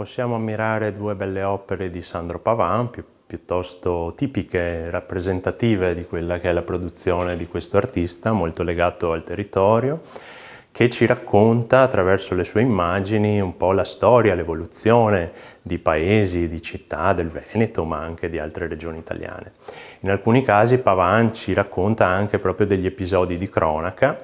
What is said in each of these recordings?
possiamo ammirare due belle opere di Sandro Pavan, piuttosto tipiche, rappresentative di quella che è la produzione di questo artista, molto legato al territorio, che ci racconta attraverso le sue immagini un po' la storia, l'evoluzione di paesi, di città del Veneto, ma anche di altre regioni italiane. In alcuni casi Pavan ci racconta anche proprio degli episodi di cronaca,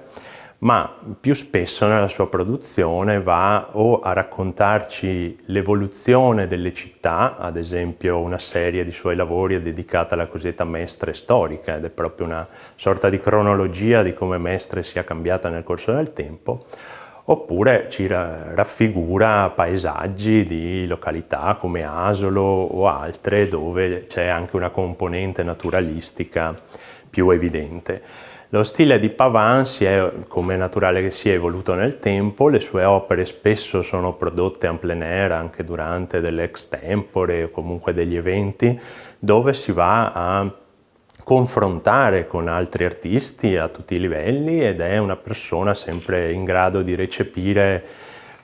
ma più spesso nella sua produzione va o a raccontarci l'evoluzione delle città, ad esempio una serie di suoi lavori è dedicata alla cosiddetta Mestre storica ed è proprio una sorta di cronologia di come Mestre sia cambiata nel corso del tempo, oppure ci raffigura paesaggi di località come Asolo o altre dove c'è anche una componente naturalistica più evidente. Lo stile di Pavan come è naturale che sia, evoluto nel tempo, le sue opere spesso sono prodotte en plein air anche durante delle extempore o comunque degli eventi dove si va a confrontare con altri artisti a tutti i livelli ed è una persona sempre in grado di recepire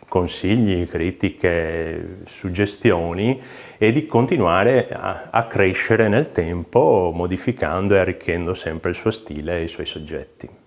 consigli, critiche, suggestioni e di continuare a crescere nel tempo modificando e arricchendo sempre il suo stile e i suoi soggetti.